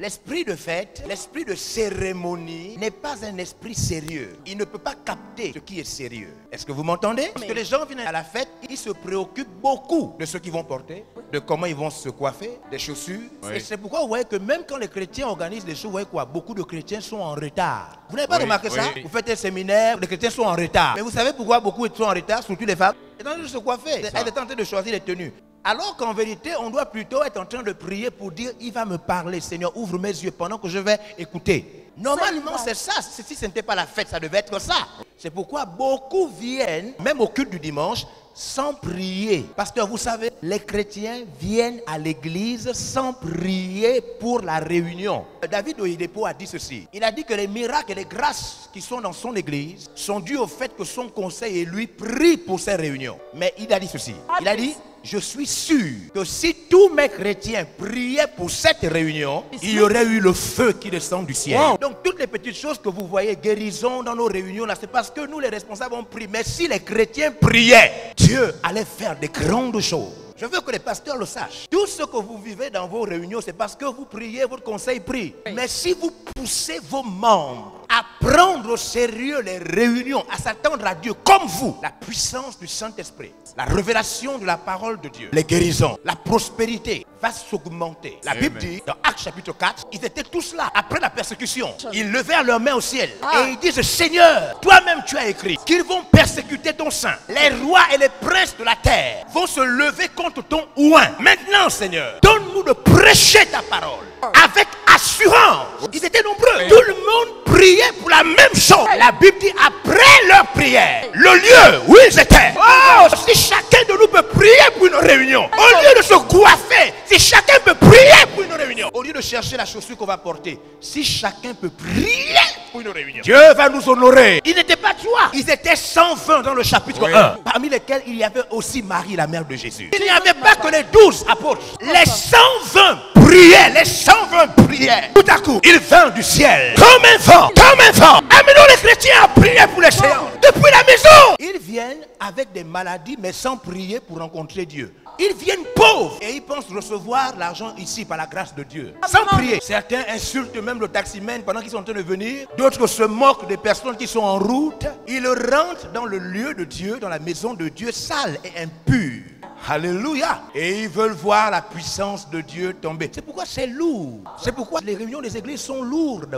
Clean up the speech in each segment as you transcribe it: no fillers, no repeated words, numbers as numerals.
L'esprit de fête, l'esprit de cérémonie n'est pas un esprit sérieux. Il ne peut pas capter ce qui est sérieux. Est-ce que vous m'entendez? Parce que les gens viennent à la fête, ils se préoccupent beaucoup de ce qu'ils vont porter, de comment ils vont se coiffer, des chaussures. Oui. Et c'est pourquoi vous voyez que même quand les chrétiens organisent des choses, vous voyez quoi? Beaucoup de chrétiens sont en retard. Vous n'avez pas remarqué ça? Vous faites un séminaire, les chrétiens sont en retard. Mais vous savez pourquoi beaucoup sont en retard, surtout les femmes? Ils sont en train de se coiffer, elles sont en train de choisir les tenues. Alors qu'en vérité, on doit plutôt être en train de prier pour dire, il va me parler, Seigneur, ouvre mes yeux pendant que je vais écouter. Normalement, c'est ça. Si ce n'était pas la fête, ça devait être ça. C'est pourquoi beaucoup viennent, même au culte du dimanche, sans prier. Parce que vous savez, les chrétiens viennent à l'église sans prier pour la réunion. David Oyedepo a dit ceci. Il a dit que les miracles et les grâces qui sont dans son église sont dus au fait que son conseil et lui prient pour ces réunions. Mais il a dit ceci. Il a dit, je suis sûr que si tous mes chrétiens priaient pour cette réunion, il y aurait eu le feu qui descend du ciel. Wow. Donc toutes les petites choses que vous voyez, guérison dans nos réunions, là, c'est parce que nous les responsables ont prié. Mais si les chrétiens priaient, Dieu allait faire des grandes choses. Je veux que les pasteurs le sachent. Tout ce que vous vivez dans vos réunions, c'est parce que vous priez, votre conseil prie. Mais si vous poussez vos membres à prendre au sérieux les réunions, à s'attendre à Dieu comme vous, la puissance du Saint-Esprit, la révélation de la parole de Dieu, les guérisons, la prospérité va s'augmenter. La Bible dit, dans Actes chapitre 4, ils étaient tous là, après la persécution. Ils levèrent leurs mains au ciel et ils disent, Seigneur, toi-même tu as écrit qu'ils vont persécuter ton saint. Les rois et les princes de la terre vont se lever contre ton oint. Maintenant, Seigneur, donne-nous de prêcher ta parole avec assurance. Ils étaient nombreux. Tout le monde priait pour la même chose. La Bible dit, après leur prière, le lieu où ils étaient. Oh, si chacun de nous peut prier pour une réunion, au lieu de se coiffer, si chacun peut prier pour une réunion, au lieu de chercher la chaussure qu'on va porter, si chacun peut prier pour une réunion, Dieu va nous honorer. Ils n'étaient pas 3, ils étaient 120 dans le chapitre 1, parmi lesquels il y avait aussi Marie, la mère de Jésus. Il n'y avait pas que les 12 apôtres. Les 120 priaient, les 120 priaient. Tout à coup, il vint du ciel comme un vent, comme un vent. Amenons les chrétiens à prier pour les séances depuis la maison. Ils viennent avec des maladies mais sans prier pour rencontrer Dieu. Ils viennent pauvres et ils pensent recevoir l'argent ici par la grâce de Dieu. Sans prier. Certains insultent même le taximène pendant qu'ils sont en train de venir. D'autres se moquent des personnes qui sont en route. Ils rentrent dans le lieu de Dieu, dans la maison de Dieu, sale et impure. Alléluia. Et ils veulent voir la puissance de Dieu tomber. C'est pourquoi c'est lourd. C'est pourquoi les réunions des églises sont lourdes.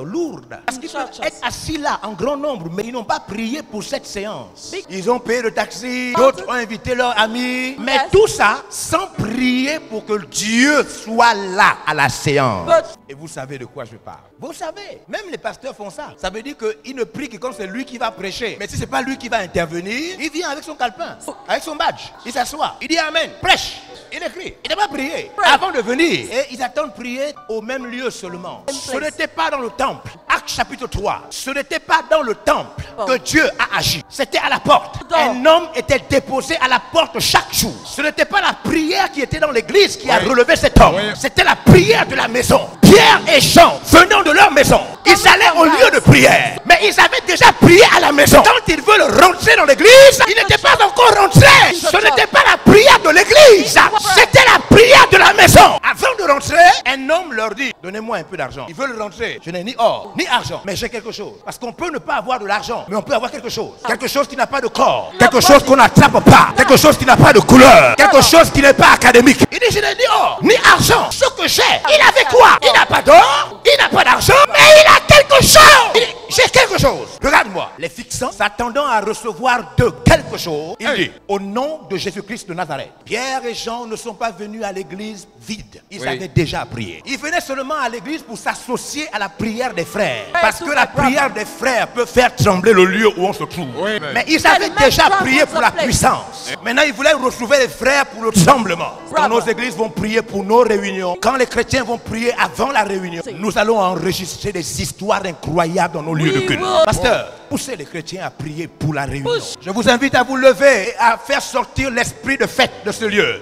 Parce qu'ils peuvent être assis là en grand nombre, mais ils n'ont pas prié pour cette séance. Ils ont payé le taxi, d'autres ont invité leurs amis. Mais tout ça sans prier pour que Dieu soit là à la séance. Et vous savez de quoi je parle. Vous savez, même les pasteurs font ça. Ça veut dire qu'ils ne prient que quand c'est lui qui va prêcher. Mais si ce n'est pas lui qui va intervenir, il vient avec son calepin, avec son badge. Il s'assoit, il dit Amen, prêche. Il écrit, il n'a pas prié avant de venir. Et ils attendent prier au même lieu seulement. Ce n'était pas dans le temple. Acte chapitre 3. Ce n'était pas dans le temple que Dieu a agi. C'était à la porte. Un homme était déposé à la porte chaque jour. Ce n'était pas la prière qui était dans l'église qui a relevé cet homme. C'était la prière de la maison. Pierre et Jean, venant de leur maison, ils allaient au lieu de prière. Mais ils avaient déjà prié à la maison. Quand ils veulent rentrer dans l'église, ils n'étaient pas encore rentrés. Ce n'était pas la prière de l'église. C'était la prière de la maison. Avant de rentrer, un homme leur dit, donnez-moi un peu d'argent. Ils veulent rentrer. Je n'ai ni or, ni argent, mais j'ai quelque chose. Parce qu'on peut ne pas avoir de l'argent, mais on peut avoir quelque chose. Quelque chose qui n'a pas de corps. Quelque chose qu'on n'attrape pas. Quelque chose qui n'a pas de couleur. Quelque chose qui n'est pas académique. Il dit, je n'ai ni or, ni argent. Ce que j'ai, il avait quoi? Il n'a pas d'or, il n'a pas d'argent, mais il a quelque chose. Il dit, j'ai quelque chose. Regarde-moi. Les fixants, s'attendant à recevoir de quelque chose, il dit, au nom de Jésus-Christ de Nazareth. Pierre et Jean ne sont pas venus à l'église vide. Ils avaient déjà prié. Ils venaient seulement à l'église pour s'associer à la prière des frères. Parce que la prière des frères peut faire trembler le lieu où on se trouve. Mais ils avaient déjà prié pour la puissance. Maintenant, ils voulaient retrouver les frères pour le tremblement. Quand nos églises vont prier pour nos réunions, quand les chrétiens vont prier avant la réunion, nous allons enregistrer des histoires incroyables dans nos lieux de culte. Pasteur, poussez les chrétiens à prier pour la réunion. Je vous invite à vous lever et à faire sortir l'esprit de fête de ce lieu.